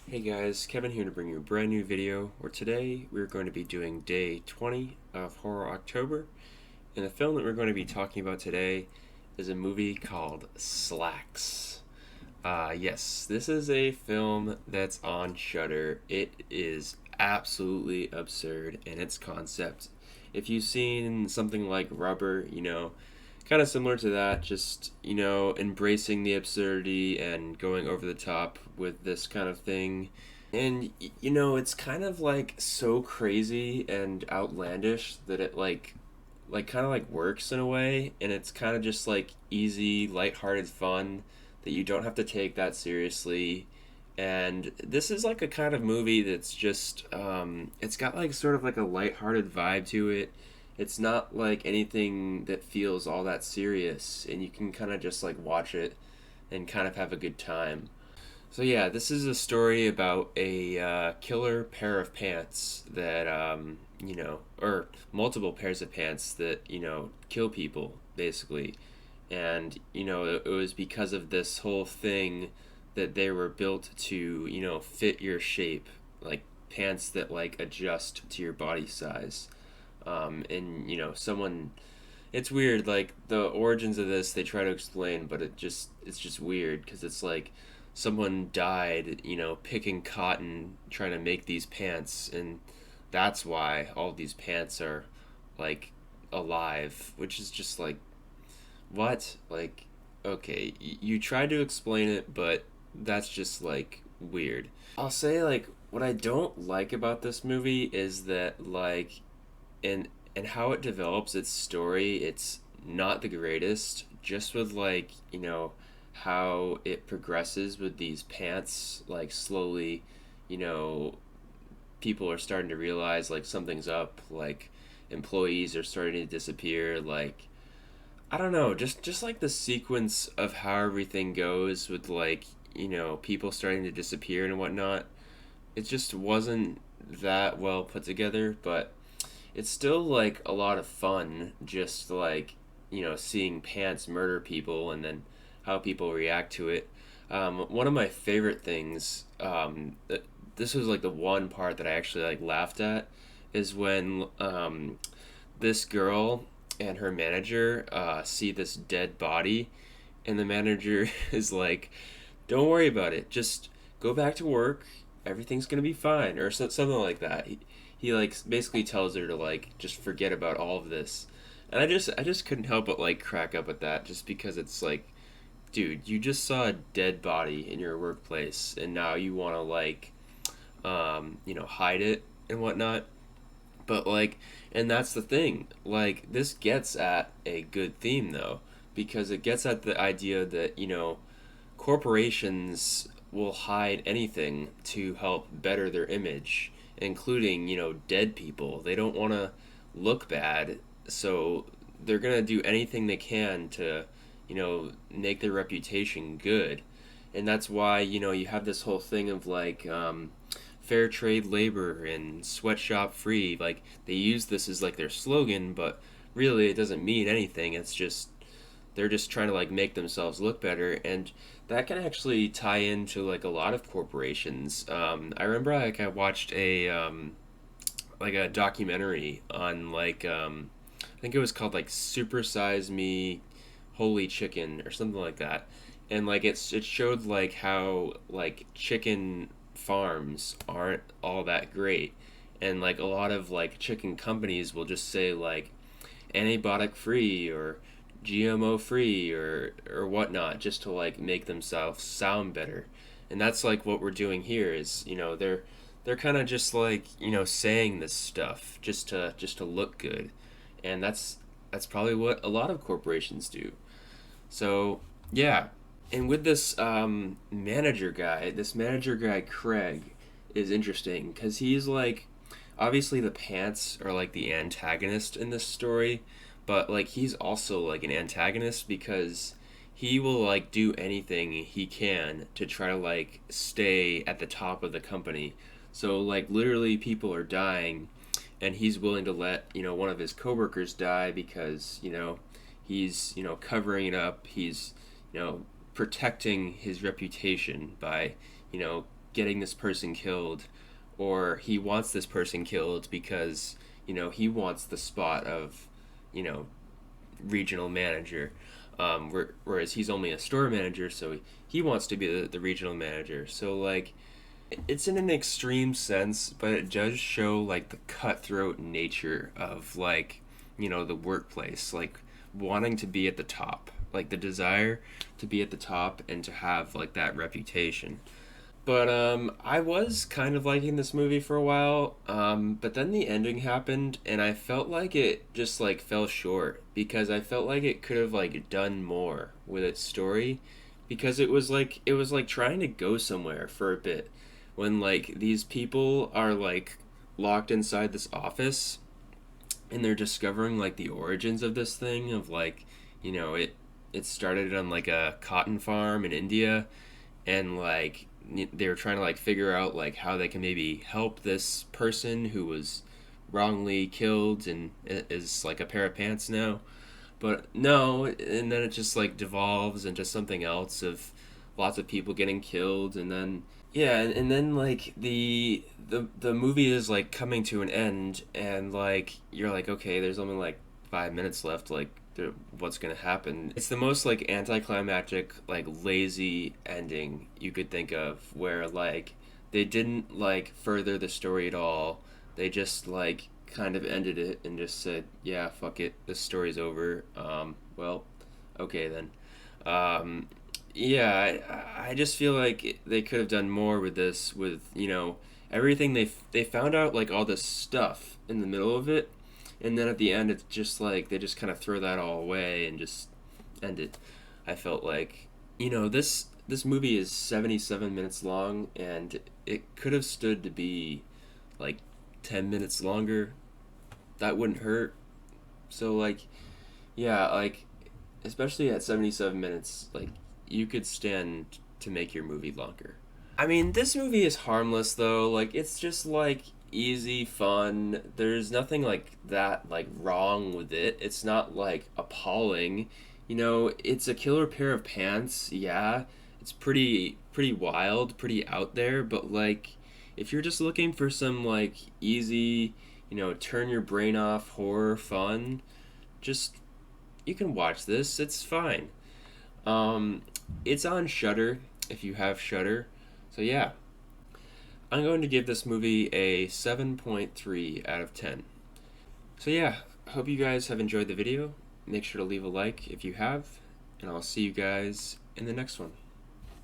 Hey guys, Kevin here to bring you a brand new video where today we're going to be doing day 20 of Horror October. And the film that we're going to be talking about today is a movie called Slaxx. Yes, this is a film that's on Shudder. It is absolutely absurd in its concept. If you've seen something like Rubber, kind of similar to that, just, embracing the absurdity and going over the top with this kind of thing. And, it's kind of like so crazy and outlandish that it like kind of like works in a way, and it's kind of just like easy lighthearted fun that you don't have to take that seriously. And this is like a kind of movie that's just it's got like sort of like a lighthearted vibe to it. It's not like anything that feels all that serious, and you can kind of just like watch it and kind of have a good time. So yeah, this is a story about a killer pair of pants that or multiple pairs of pants that kill people basically, and it was because of this whole thing that they were built to fit your shape, like pants that like adjust to your body size, and someone. It's weird, like the origins of this they try to explain, but it's just weird because it's like someone died, picking cotton trying to make these pants, and that's why all these pants are like alive, which is just like what? Like okay, you tried to explain it, but that's just like weird. I'll say like what I don't like about this movie is that like and and how it develops its story, it's not the greatest. Just with like how it progresses with these pants, like slowly, you know, people are starting to realize like something's up. Like employees are starting to disappear. Like I don't know, just like the sequence of how everything goes with like people starting to disappear and whatnot. It just wasn't that well put together, but it's still like a lot of fun just like seeing pants murder people and then how people react to it. One of my favorite things, this was like the one part that I actually like laughed at, is when this girl and her manager see this dead body, and the manager is like, "Don't worry about it. Just go back to work. Everything's gonna be fine," or something like that. He like basically tells her to like just forget about all of this, and I just couldn't help but like crack up at that, just because it's like, dude, you just saw a dead body in your workplace, and now you want to like hide it and whatnot. But like, and that's the thing. Like, this gets at a good theme though, because it gets at the idea that corporations will hide anything to help better their image, including dead people. They don't want to look bad, so they're gonna do anything they can to make their reputation good. And that's why you have this whole thing of like fair trade labor and sweatshop free. Like they use this as like their slogan, but really it doesn't mean anything. It's just they're just trying to like make themselves look better, and that can actually tie into like a lot of corporations. I remember like I watched like a documentary on like I think it was called like Super Size Me Holy Chicken or something like that. And like it showed like how like chicken farms aren't all that great. And like a lot of like chicken companies will just say like antibiotic free or GMO free or whatnot, just to like make themselves sound better. And that's like what we're doing here is they're kind of just like saying this stuff just to look good, and that's probably what a lot of corporations do. So yeah, and with this manager guy Craig is interesting because he's like, obviously the pants are like the antagonist in this story, but like he's also like an antagonist because he will like do anything he can to try to like stay at the top of the company. So like literally people are dying, and he's willing to let one of his coworkers die because he's covering it up. He's you know protecting his reputation by you know getting this person killed, or he wants this person killed because, he wants the spot of, you know, regional manager. Whereas he's only a store manager, so he wants to be the regional manager. So, like, it's in an extreme sense, but it does show, like, the cutthroat nature of, like, the workplace, like wanting to be at the top, like the desire to be at the top and to have like that reputation. But I was kind of liking this movie for a while, but then the ending happened, and I felt like it just like fell short because I felt like it could have like done more with its story, because it was like trying to go somewhere for a bit when like these people are like locked inside this office, and they're discovering like the origins of this thing of like, it started on like a cotton farm in India, and like they were trying to like figure out like how they can maybe help this person who was wrongly killed and is like a pair of pants now. But no, and then it just like devolves into something else of lots of people getting killed, and then yeah, and then like the movie is like coming to an end, and like you're like, okay, there's only like 5 minutes left, like what's gonna happen? It's the most like anticlimactic, like lazy ending you could think of, where like they didn't like further the story at all. They just like kind of ended it and just said, yeah, fuck it, this story's over. Well, okay then. Um, yeah, I just feel like they could have done more with this, with everything they found out, like all this stuff in the middle of it, and then at the end it's just like they just kind of throw that all away and just end it. I felt like this movie is 77 minutes long, and it could have stood to be like 10 minutes longer. That wouldn't hurt. So like, yeah, like especially at 77 minutes, like you could stand to make your movie longer. I mean, this movie is harmless though. Like it's just like easy fun. There's nothing like that like wrong with it. It's not like appalling. It's a killer pair of pants. Yeah. It's pretty wild, pretty out there, but like if you're just looking for some like easy, turn your brain off horror fun, just you can watch this. It's fine. Um, it's on Shutter if you have Shutter. So yeah, I'm going to give this movie a 7.3 out of 10. So yeah, hope you guys have enjoyed the video. Make sure to leave a like if you have, and I'll see you guys in the next one.